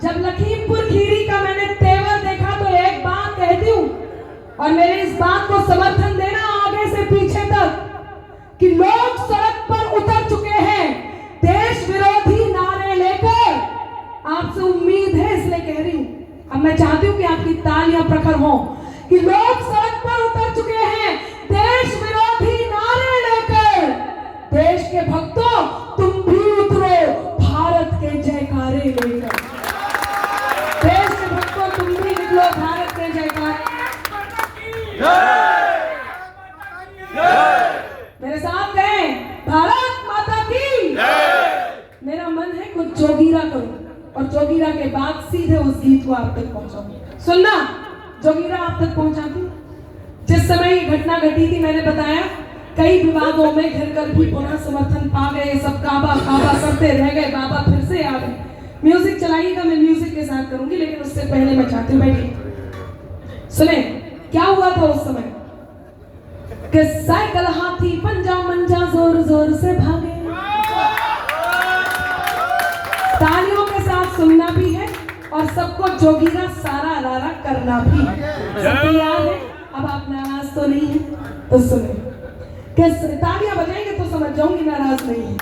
जब लखीमपुर खीरी का मैंने तेवर देखा तो एक बात कहती हूँ, और मेरे इस बात को समर्थन देना आगे से पीछे तक, कि लोग सड़क पर उतर चुके हैं देश विरोधी नारे लेकर। आपसे उम्मीद है इसलिए कह रही हूँ, अब मैं चाहती हूँ कि आपकी तालियां प्रखर हो, कि लोग सड़क पर उतर चुके हैं देश विरोधी नारे लेकर। देश के भक्तों, तुम भी उतरो भारत के जयकारे लेकर। देश के भक्तों, तुम भी निकलो भारत के जयकारे। मेरे साथ गए, भारत माता की। मेरा मन है कुछ जोगीरा करूं, और जोगीरा के बाद सीधे उस गीत को आप तक पहुंचाऊं। सुनना, जोगीरा आप तक पहुंचाती। जिस समय ये घटना घटी थी, मैंने बताया कई विवादों में घिरकर भी पुनः समर्थन पा गए, सब काबा काबा करते रह गए, बाबा फिर से आ गए। म्यूजिक चलाइएगा, मैं म्यूजिक के साथ करूंगी, लेकिन उससे पहले मैं चाहती हूँ बैठिए, सुने क्या हुआ था उस समय। कि साइकिल हाथी पंजा मंजा जोर जोर से भागे। तालियों के साथ सुनना भी है और सबको जोगीरा सारा रारा करना भी है। सबको याद है? अब आप नाराज तो नहीं है तो सुने, तालियां बजाएंगे तो समझ जाऊंगी नाराज नहीं है।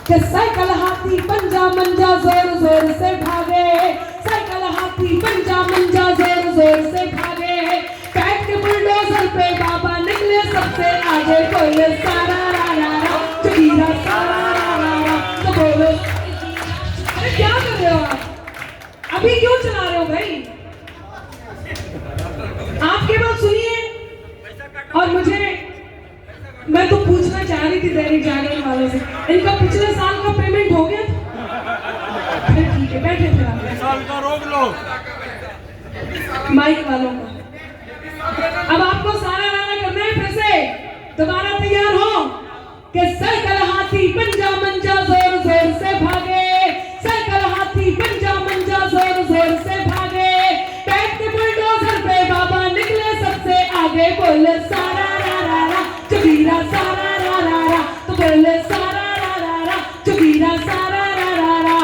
कि साइकिल हाथी पंजा मंजा जोर जोर से भागे, साइकिल हाथी पंजा मंजा जोर जोर से भागे, बैठ के बुलडोजर पे बाबा निकले सबसे आगे। बोले सारा रारा जोगीरा सारा रारा, तो बोलो अरे क्या कर रहे हो आप, अभी क्यों चला रहे हो भाई? आपके बात सुनिए। और मैं तो पूछना चाह रही थी दैनिक जागरण वालों से, इनका पिछले साल का पेमेंट हो गया? फिर ठीक है, बैठे फिर आप साल का रोक लो माइक वालों का। अब आपको सारा रारा करना है, फिर से दोबारा तैयार हो। कि साइकिल हाथी पंजा मंजा जोर जोर से भागे, साइकिल हाथी पंजा मंजा जोर जोर से भागे, बैठ के बुलडोजर पे बाबा निकले सबसे आगे। बोले सारा रारा जोगीरा सारा रारा, तो बोले सारा रारा जोगीरा सारा रारा।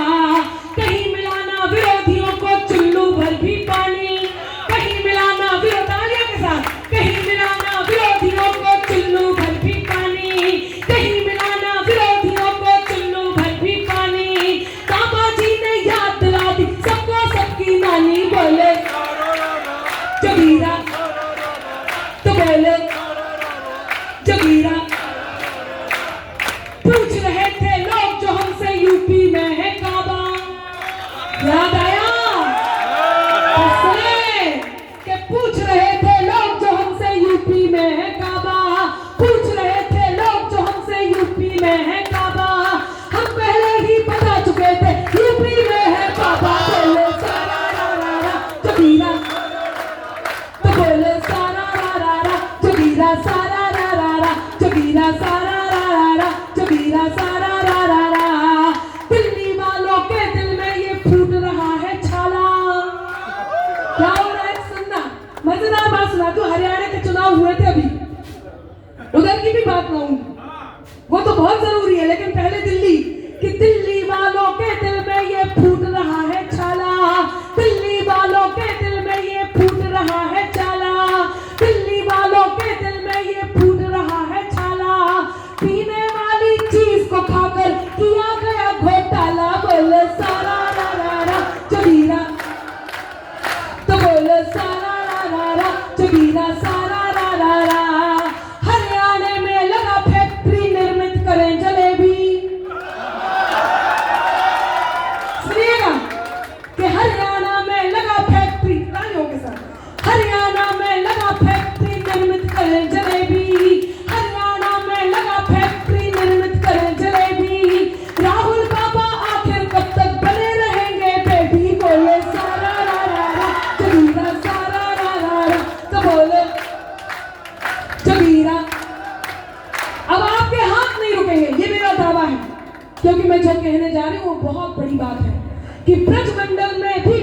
कहीं मिलाना विरोधियों को चुल्लू भर भी पानी, कहीं मिलाना तालियों के साथ, कहीं मिलाना विरोधियों को चुल्लू भर भी पानी, कहीं मिलाना विरोधियों को चुल्लू भर भी पानी। काबा जी ने याद दिला दी सबको सबकी नानी। बोले जोगीरा, तो बोले जोगीरा। पूछ रहे थे लोग जो हमसे यूपी में है काबा, याद आया? कि पूछ रहे थे लोग जो हमसे यूपी में है काबा, पूछ रहे थे लोग जो हमसे यूपी में है काबा, हम पहले ही बता चुके थे यूपी में है काबा। बोले सारा रारा जोगीरा, तो बोले सारा रारा जोगीरा सारा रारा, जोगीरा सारा रारा, जोगीरा सारा रारा। दिल्ली वालों के दिल में ये फूट रहा है छाला। क्या हो रहा है? सुनना, मजेदार बात सुना तू। हरियाणा के चुनाव हुए थे अभी, उधर की भी बात लाऊंगी, वो तो बहुत जरूरी है, लेकिन पहले दिल्ली। कि दिल्ली वालों के दिल में ये फूट रहा है छाला, दिल्ली वालों के दिल में ये फूट रहा है छाला, दिल्ली वालों के दिल में ये फूट रहा है छाला। पीने वाली चीज को खाकर किया गया घोटाला। बोले सारा रारा जोगीरा, तो बोले सारा रारा जोगीरा सारा रारा। हरियाणा में लगा फैक्ट्री निर्मित करें जलेबी। सुनिएगा कि हरियाणा में लगा फैक्ट्री, तालियों के साथ, हरियाणा में लगा फैक्ट्री निर्मित करें जलेबी, हरियाणा में लगा फैक्ट्री निर्मित करें जलेबी। राहुल बाबा आखिर कब तक बने रहेंगे बेबी। बोले सारा रारा जोगीरा सारा रारा, तो बोले जोगीरा। अब आपके हाथ नहीं रुकेंगे, ये मेरा दावा है, क्योंकि मैं जो कहने जा रही हूँ वो बहुत बड़ी बात है। कि ब्रज मंडल में भी